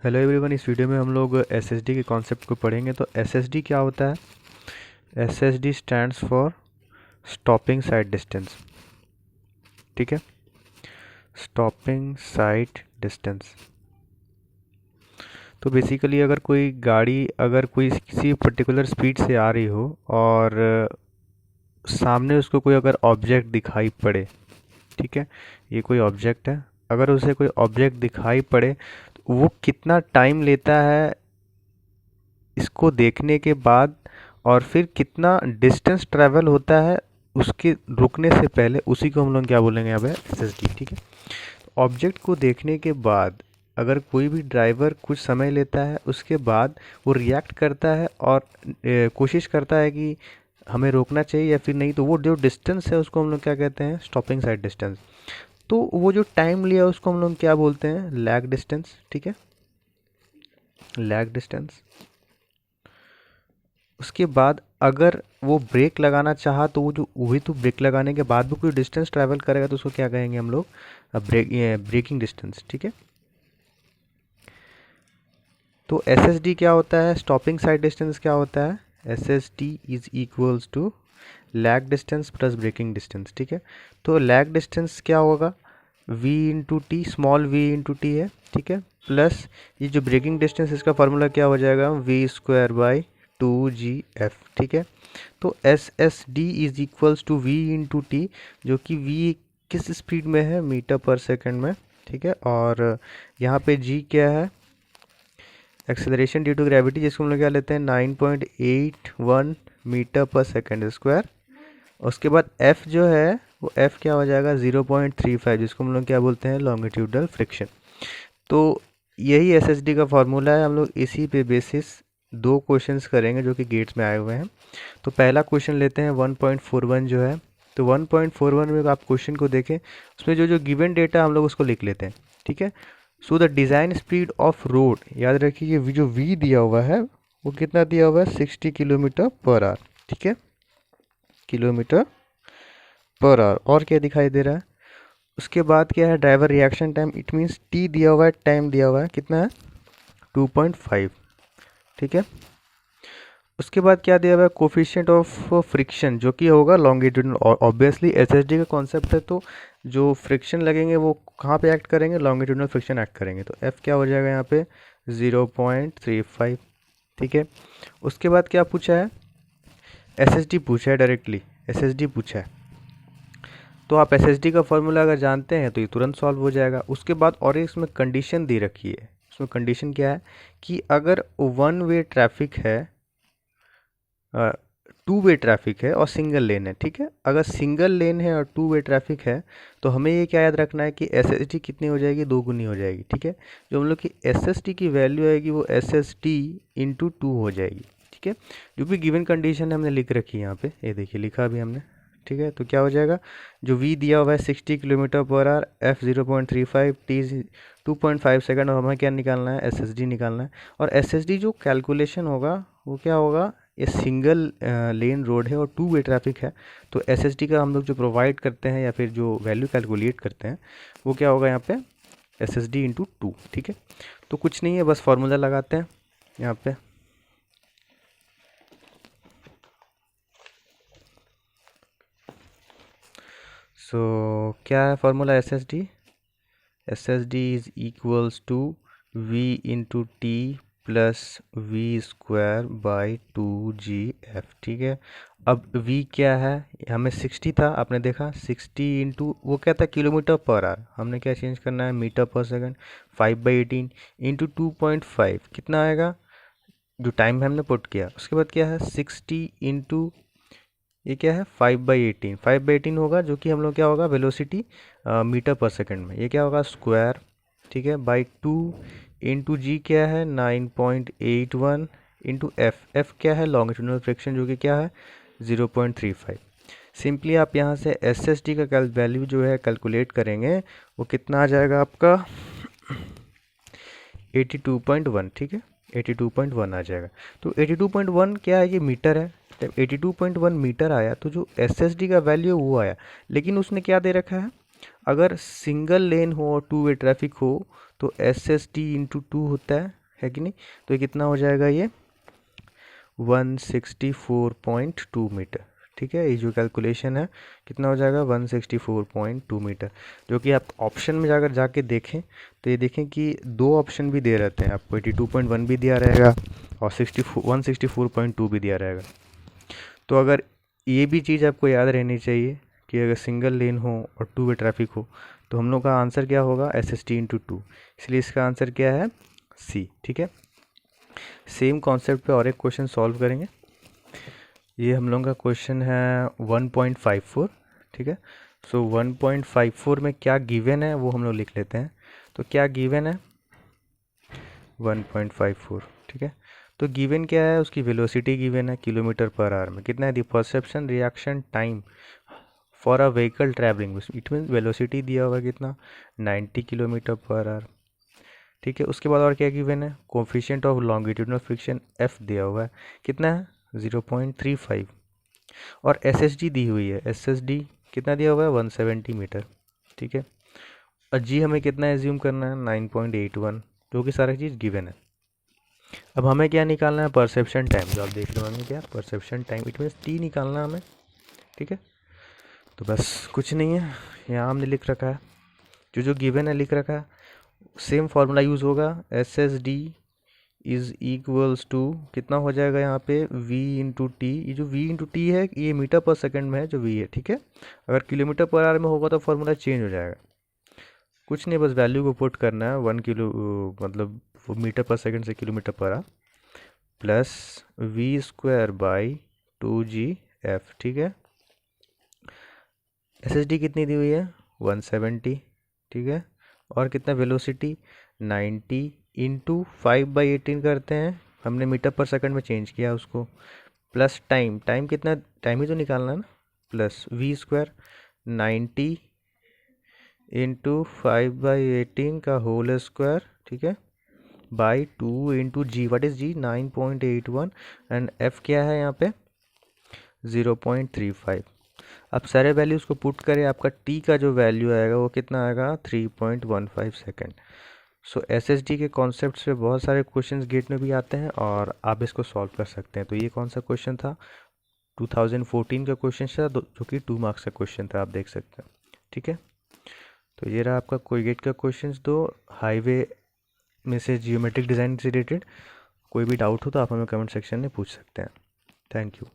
Hello everyone, इस video में हम लोग एसएसडी के कॉन्सेप्ट को पढ़ेंगे। तो एसएसडी क्या होता है? SSD stands for stopping site distance. ठीक है, स्टॉपिंग साइट डिस्टेंस। तो बेसिकली अगर कोई गाड़ी अगर कोई किसी पर्टिकुलर स्पीड से आ रही हो और सामने उसको कोई अगर ऑब्जेक्ट दिखाई पड़े, ठीक है, ये कोई ऑब्जेक्ट है, अगर उसे कोई ऑब्जेक्ट दिखाई पड़े तो वो कितना टाइम लेता है इसको देखने के बाद, और फिर कितना डिस्टेंस ट्रैवल होता है उसके रुकने से पहले, उसी को हम लोग क्या बोलेंगे यहाँ पे? एसएसडी। ठीक है, ऑब्जेक्ट को देखने के बाद अगर कोई भी ड्राइवर कुछ समय लेता है, उसके बाद वो रिएक्ट करता है और कोशिश करता है कि हमें रोकना चाहिए या फिर नहीं, तो वो जो डिस्टेंस है उसको हम लोग क्या कहते हैं? Stopping side distance. तो वो जो टाइम लिया उसको हम लोग क्या बोलते हैं? Lag distance. ठीक है, लैग डिस्टेंस। उसके बाद अगर वो ब्रेक लगाना चाहा तो वो जो वही तो ब्रेक लगाने के बाद भी कोई डिस्टेंस ट्रैवल करेगा तो उसको क्या कहेंगे हम लोग? Braking distance. ठीक है, तो एसएसडी क्या होता है? स्टॉपिंग साइड डिस्टेंस क्या होता है? SSD is equals to lag distance plus braking distance. ठीक है, तो लैग डिस्टेंस क्या होगा? v into T, small v into T है। ठीक है, प्लस ये जो ब्रेकिंग डिस्टेंस, इसका फार्मूला क्या हो जाएगा? V square by 2gf। ठीक है, तो S S D is equals to V into T, जो कि v किस स्पीड में है? मीटर पर सेकंड में। ठीक है, और यहाँ पे g क्या है? एक्सेलरेशन ड्यू टू ग्रेविटी, जिसको हम लोग क्या लेते हैं? 9.81 मीटर पर सेकंड स्क्वायर। उसके बाद f जो है वो f क्या हो जाएगा? 0.35, जिसको हम लोग क्या बोलते हैं? Longitudinal friction. तो यही एसएसडी का फॉर्मूला है। हम लोग इसी पे बेसिस दो क्वेश्चंस करेंगे जो कि गेट्स में आए हुए हैं। तो पहला क्वेश्चन लेते हैं 1.41 जो है। तो 1.41 में आप क्वेश्चन को देखें, उसमें जो जो गिवन डेटा हम लोग उसको लिख लेते हैं। ठीक है, so the design speed of road, याद रखिए ये जो वी दिया हुआ है वो कितना दिया हुआ है? 60 किलोमीटर पर आवर। ठीक है, किलोमीटर पर आवर। और क्या दिखाई दे रहा है? उसके बाद क्या है? Driver reaction time, it means T दिया हुआ है, टाइम दिया हुआ है, कितना है? 2.5। ठीक है, उसके बाद क्या दिया हुआ है? कोफिशिएंट ऑफ फ्रिक्शन, जो कि होगा लॉन्गिट्यूडनल। और ऑब्वियसली एसएसडी का कॉन्सेप्ट है, तो जो फ्रिक्शन लगेंगे वो कहाँ पे एक्ट करेंगे? लॉन्गिट्यूडनल फ्रिक्शन एक्ट करेंगे। तो एफ क्या हो जाएगा यहाँ पे? 0.35। ठीक है, उसके बाद क्या पूछा है? एसएसडी पूछा है, डायरेक्टली एसएसडी पूछा है। तो आप एसएसडी का फॉर्मूला अगर जानते हैं तो ये तुरंत सॉल्व हो जाएगा। उसके बाद और इसमें कंडीशन दे रखी है। उसमें कंडीशन क्या है कि अगर वन वे ट्रैफिक है, टू वे ट्रैफिक है और सिंगल लेन है। ठीक है, अगर सिंगल लेन है और टू वे ट्रैफिक है तो हमें ये क्या याद रखना है कि एसएसडी कितनी हो जाएगी? 2 गुनी हो जाएगी। ठीक है, जो हम लोग की एसएसडी की वैल्यू आएगी वो एसएसडी इंटू 2 हो जाएगी। ठीक है, जो भी गिवन कंडीशन है हमने लिख रखी है यहाँ पे, ये देखिए लिखा भी हमने। ठीक है, तो क्या हो जाएगा? जो v दिया हुआ है 60 kilometre per hour, f 0.35, t 2.5 second, और हमें क्या निकालना है? एसएसडी निकालना है। और एसएसडी जो कैलकुलेशन होगा वो क्या होगा? ये सिंगल लेन रोड है और टू वे ट्रैफिक है, तो एसएसडी का हम लोग जो प्रोवाइड करते हैं या फिर जो वैल्यू कैलकुलेट करते हैं वो क्या होगा यहाँ पे? SSD into 2। ठीक है, तो कुछ नहीं है, बस फार्मूला लगाते हैं यहाँ पे। सो क्या है formula? SSD, SSD is equals to V into T plus V square by 2gf। ठीक है, अब v क्या है? हमें 60 था, आपने देखा 60 इंटू वो क्या था? Kilometre per hour. हमने क्या चेंज करना है? मीटर पर सेकंड। 5/18 इंटू 2.5 कितना आएगा? जो टाइम हमने पुट किया। उसके बाद क्या है? 60 इंटू ये क्या है? 5/18। 5/18 होगा, जो कि हम लोग क्या होगा? वेलोसिटी मीटर पर सेकंड में। ये क्या होगा? स्क्वायर। ठीक है, बाई 2 इंटू जी क्या है? 9.81 इंटू एफ क्या है? लॉन्गिट्यूडनल फ्रिक्शन, जो कि क्या है? 0.35। सिंपली आप यहाँ से एसएसडी का वैल्यू जो है कैलकुलेट करेंगे, वो कितना आ जाएगा आपका? 82.1। ठीक है, 82.1 आ जाएगा। तो 82.1 क्या है? ये मीटर है। जब 82.1 मीटर आया तो जो एसएसडी का वैल्यू वो आया, लेकिन उसने क्या दे रखा है? अगर सिंगल लेन हो और टू वे ट्रैफिक हो तो एस एस टी इंटू 2 होता है कि नहीं। तो ये कितना हो जाएगा, ये 164.2 मीटर। ठीक है, ये जो कैलकुलेशन है कितना हो जाएगा 164.2 मीटर, जो कि आप ऑप्शन में जाकर जाके देखें तो ये देखें कि दो ऑप्शन भी दे रहते हैं आपको, 82.1 भी दिया रहेगा और 164.2 भी दिया रहेगा। तो अगर ये भी चीज़ आपको याद रहनी चाहिए कि अगर सिंगल लेन हो और टू वे ट्रैफिक हो तो हम लोग का आंसर क्या होगा, एस एस टी इंटू 2, इसलिए इसका आंसर क्या है, सी। ठीक है, सेम कॉन्सेप्ट पे और एक क्वेश्चन सॉल्व करेंगे। ये हम लोग का क्वेश्चन है 1.54। ठीक है, सो 1.54 में क्या गिवन है वो हम लोग लिख लेते हैं। तो क्या गिवन है 1.54। ठीक है, तो गिवन क्या है, उसकी वेलोसिटी गिवन है किलोमीटर पर आवर में, कितना है the perception reaction time for a vehicle travelling, it mean velocity दिया हुआ कितना 90 किलोमीटर पर आवर। ठीक है, उसके बाद और क्या गिवन है, coefficient of longitudinal friction F दिया हुआ है, कितना है 0.35, और एस एस डी दी हुई है, एस एस डी कितना दिया हुआ है 170 मीटर। ठीक है, और जी हमें कितना एज्यूम करना है 9.81, जो कि सारी चीज़ गिवन है। अब हमें क्या निकालना है, परसेप्शन टाइम, जो आप देख रहे होंगे क्या perception time, it means T निकालना है हमें। ठीक है, तो बस कुछ नहीं है, यहाँ हमने लिख रखा है जो जो गिवन है लिख रखा है, सेम फार्मूला यूज़ होगा, S S D is equals to कितना हो जाएगा यहाँ पे v इंटू टी, ये जो v इंटू टी है ये मीटर पर सेकंड में है जो v है। ठीक है, अगर किलोमीटर पर आवर में होगा तो फार्मूला चेंज हो जाएगा, कुछ नहीं, बस वैल्यू को पुट करना है, 1 किलो मतलब वो मीटर पर सेकंड से किलोमीटर पर hour plus V square by 2g/f। ठीक है, एस एस डी कितनी दी हुई है 170। ठीक है, और कितना वेलोसिटी 90 इंटू 5/18 करते हैं, हमने मीटर पर सेकंड में चेंज किया उसको, प्लस टाइम, टाइम कितना, टाइम ही तो निकालना है ना, प्लस वी स्क्वायर 90 इंटू 5/18 का होल स्क्वायर। ठीक है, by 2 into G, what is G 9.81, and F क्या है यहाँ पे 0.35। अब सारे वैल्यूज़ को पुट करें, आपका टी का जो वैल्यू आएगा वो कितना आएगा 3.15 सेकेंड। सो एसएसडी के कॉन्सेप्ट से बहुत सारे क्वेश्चंस गेट में भी आते हैं और आप इसको सॉल्व कर सकते हैं। तो ये कौन सा क्वेश्चन था, 2014 का क्वेश्चन था, जो कि 2 मार्क्स का क्वेश्चन था, आप देख सकते हैं। ठीक है, तो ये रहा आपका कोई गेट का क्वेश्चन, दो हाईवे में से जियोमेट्रिक डिज़ाइन से रिलेटेड। कोई भी डाउट हो तो आप हमें कमेंट सेक्शन में पूछ सकते हैं। Thank you.